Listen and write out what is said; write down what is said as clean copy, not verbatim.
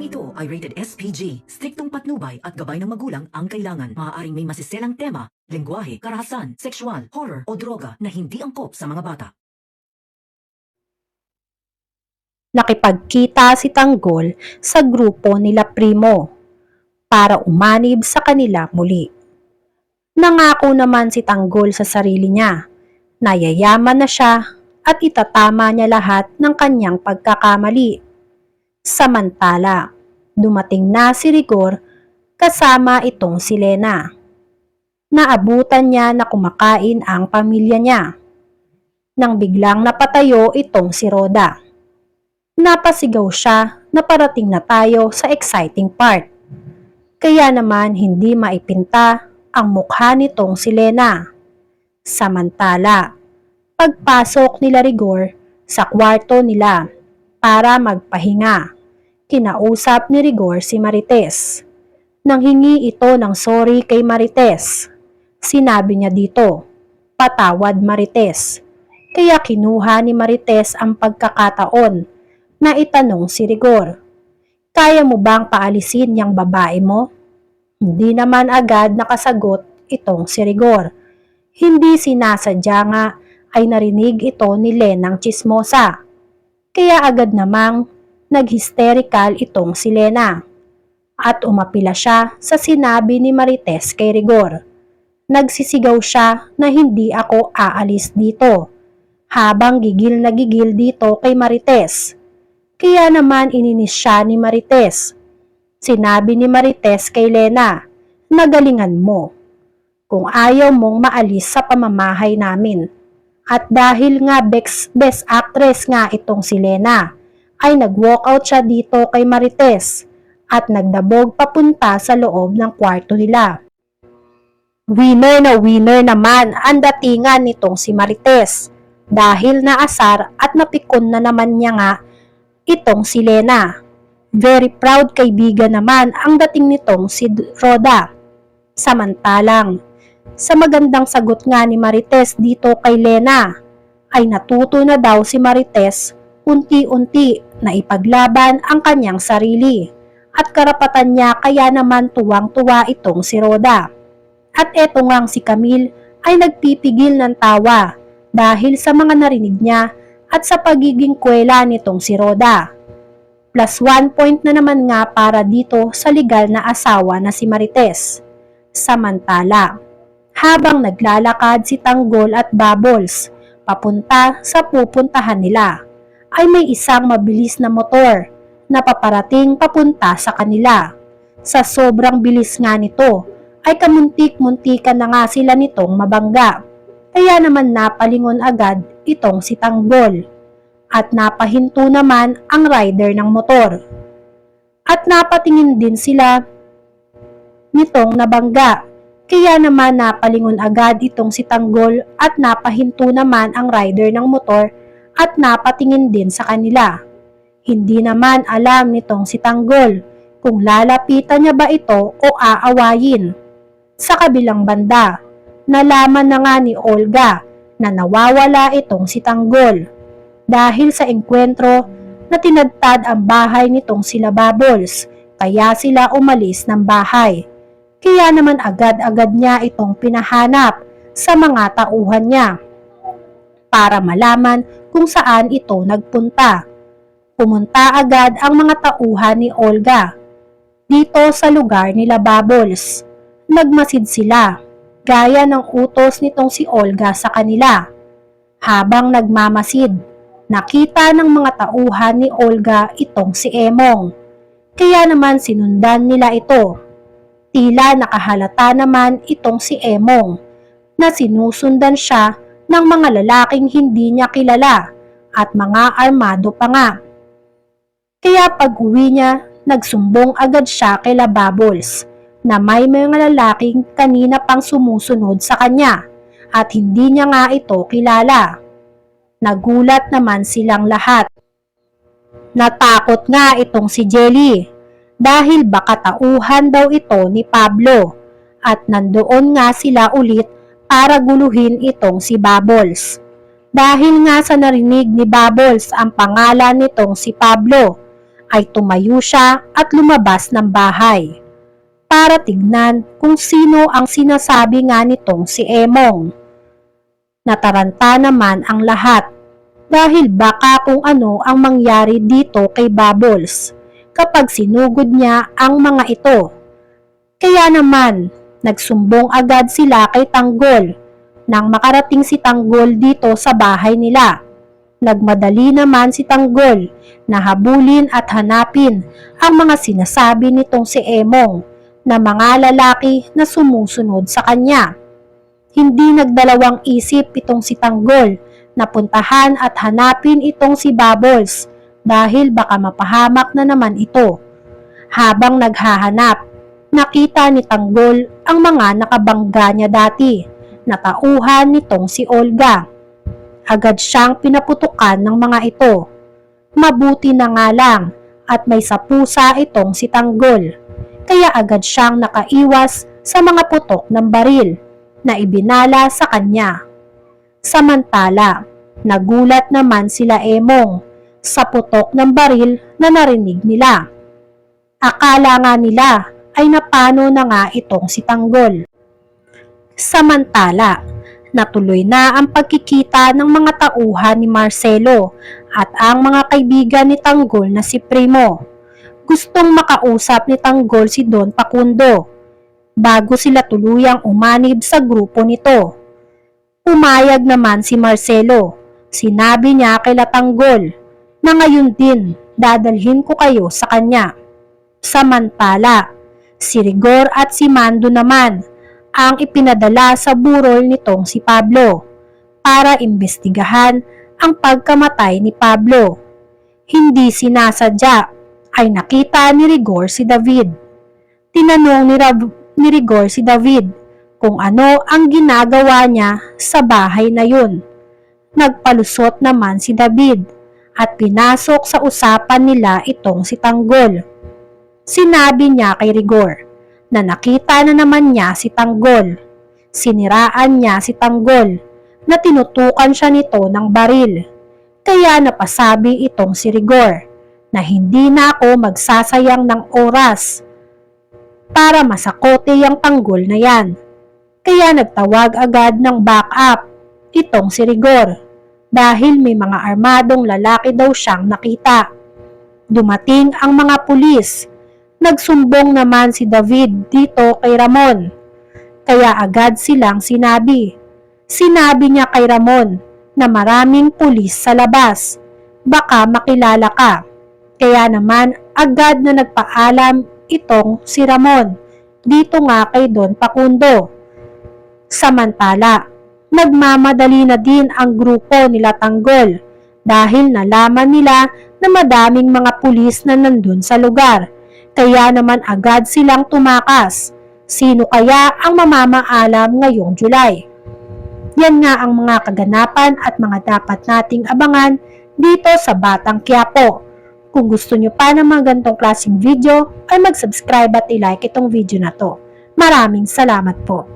Programang ito ay rated SPG. Striktong patnubay at gabay ng magulang ang kailangan. Maaaring may masiselang tema, lengguwahe, karahasan, sexual, horror o droga na hindi angkop sa mga bata. Nakipagkita si Tanggol sa grupo nila Primo para umanib sa kanila muli. Nangako naman si Tanggol sa sarili niya na yayaman na siya at itatama niya lahat ng kanyang pagkakamali. Samantala, dumating na si Rigor kasama itong si Lena. Naabutan niya na kumakain ang pamilya niya. Nang biglang napatayo itong si Roda. Napasigaw siya na parating na tayo sa exciting part. Kaya naman hindi maipinta ang mukha nitong si Lena. Samantala, pagpasok nila Rigor sa kwarto nila para magpahinga, kinausap ni Rigor si Marites. Nang hingi ito ng sorry kay Marites, sinabi niya dito, "Patawad Marites." Kaya kinuha ni Marites ang pagkakataon na itanong si Rigor, "Kaya mo bang paalisin yung babae mo?" Hindi naman agad nakasagot itong si Rigor. Hindi sinasadya nga ay narinig ito ni Lenang Chismosa. Kaya agad namang nag-hysterical itong si Lena. At umapila siya sa sinabi ni Marites kay Rigor. Nagsisigaw siya na hindi ako aalis dito, habang gigil na gigil dito kay Marites. Kaya naman ininis siya ni Marites. Sinabi ni Marites kay Lena, "Nagalingan mo. Kung ayaw mong maalis sa pamamahay namin." At dahil nga best actress nga itong si Lena, ay nag-walkout siya dito kay Marites at nagdabog papunta sa loob ng kwarto nila. Winner na winner naman ang datingan nitong si Marites dahil naasar at napikon na naman niya nga itong si Lena. Very proud kaibigan naman ang dating nitong si Roda. Samantalang, sa magandang sagot nga ni Marites dito kay Lena, ay natuto na daw si Marites unti-unti na ipaglaban ang kanyang sarili at karapatan niya, kaya naman tuwang-tuwa itong si Roda. At eto ngang si Camille ay nagpipigil ng tawa dahil sa mga narinig niya at sa pagiging kwela nitong si Roda. +1 point na naman nga para dito sa legal na asawa na si Marites. Samantala, habang naglalakad si Tanggol at Bubbles papunta sa pupuntahan nila, ay may isang mabilis na motor na paparating papunta sa kanila. Sa sobrang bilis nga nito, ay kamuntik-muntikan na nga sila nitong mabangga. Kaya naman napalingon agad itong si Tanggol at napahinto naman ang rider ng motor. At napatingin din sila nitong nabangga. Kaya naman napalingon agad itong si Tanggol at napahinto naman ang rider ng motor at napatingin din sa kanila. Hindi naman alam nitong si Tanggol kung lalapitan niya ba ito o aawayin. Sa kabilang banda, nalaman na nga ni Olga na nawawala itong si Tanggol dahil sa engkwentro na tinadtad ang bahay nitong sila Bubbles, kaya sila umalis ng bahay. Kaya naman agad-agad niya itong pinahanap sa mga tauhan niya para malaman kung saan ito nagpunta. Pumunta agad ang mga tauhan ni Olga dito sa lugar nila Bubbles. Nagmasid sila gaya ng utos nitong si Olga sa kanila. Habang nagmamasid, nakita ng mga tauhan ni Olga itong si Emong. Kaya naman sinundan nila ito. Tila nakahalata naman itong si Emong na sinusundan siya ng mga lalaking hindi niya kilala at mga armado pa nga. Kaya pag-uwi niya, nagsumbong agad siya kay Bubbles na may mga lalaking kanina pang sumusunod sa kanya at hindi niya nga ito kilala. Nagulat naman silang lahat. Natakot nga itong si Jelly dahil baka tauhan daw ito ni Pablo at nandoon nga sila ulit para guluhin itong si Bubbles. Dahil nga sa narinig ni Bubbles ang pangalan nitong si Pablo ay tumayo siya at lumabas ng bahay para tignan kung sino ang sinasabi nga nitong si Emong. Nataranta naman ang lahat dahil baka kung ano ang mangyari dito kay Bubbles kapag sinugod niya ang mga ito. Kaya naman, nagsumbong agad sila kay Tanggol. Nang makarating si Tanggol dito sa bahay nila, nagmadali naman si Tanggol na habulin at hanapin ang mga sinasabi nitong si Emong na mga lalaki na sumusunod sa kanya. Hindi nagdalawang isip itong si Tanggol na puntahan at hanapin itong si Bubbles dahil baka mapahamak na naman ito. Habang naghahanap, nakita ni Tanggol ang mga nakabangga niya dati na tauhan nitong si Olga. Agad siyang pinaputukan ng mga ito. Mabuti na nga lang at may sapusa itong si Tanggol, kaya agad siyang nakaiwas sa mga putok ng baril na ibinala sa kanya. Samantala, nagulat naman sila Emong sa putok ng baril na narinig nila. Akala nga nila ay napano na nga itong si Tanggol. Samantala, natuloy na ang pagkikita ng mga tauhan ni Marcelo at ang mga kaibigan ni Tanggol na si Primo. Gustong makausap ni Tanggol si Don Facundo bago sila tuluyang umanib sa grupo nito. Pumayag naman si Marcelo. Sinabi niya kay Tanggol na ngayon din dadalhin ko kayo sa kanya. Samantala, si Rigor at si Mando naman ang ipinadala sa burol nitong si Pablo para imbestigahan ang pagkamatay ni Pablo. Hindi sinasadya ay nakita ni Rigor si David. Tinanong ni Rigor si David kung ano ang ginagawa niya sa bahay na yun. Nagpalusot naman si David at pinasok sa usapan nila itong si Tanggol. Sinabi niya kay Rigor na nakita na naman niya si Tanggol. Siniraan niya si Tanggol na tinutukan siya nito ng baril. Kaya napasabi itong si Rigor na hindi na ako magsasayang ng oras para masakote yung Tanggol na yan. Kaya nagtawag agad ng backup itong si Rigor dahil may mga armadong lalaki daw siyang nakita. Dumating ang mga pulis. Nagsumbong naman si David dito kay Ramon. Kaya agad silang sinabi. Sinabi niya kay Ramon na maraming pulis sa labas. Baka makilala ka. Kaya naman agad na nagpaalam itong si Ramon dito nga kay Don Facundo. Samantala, nagmamadali na din ang grupo nila Tanggol dahil nalaman nila na madaming mga pulis na nandun sa lugar. Kaya naman agad silang tumakas. Sino kaya ang mamamaalam ngayong July? Yan nga ang mga kaganapan at mga dapat nating abangan dito sa Batang Quiapo. Kung gusto nyo pa ng mga ganitong klaseng video, ay mag-subscribe at i-like itong video na to. Maraming salamat po.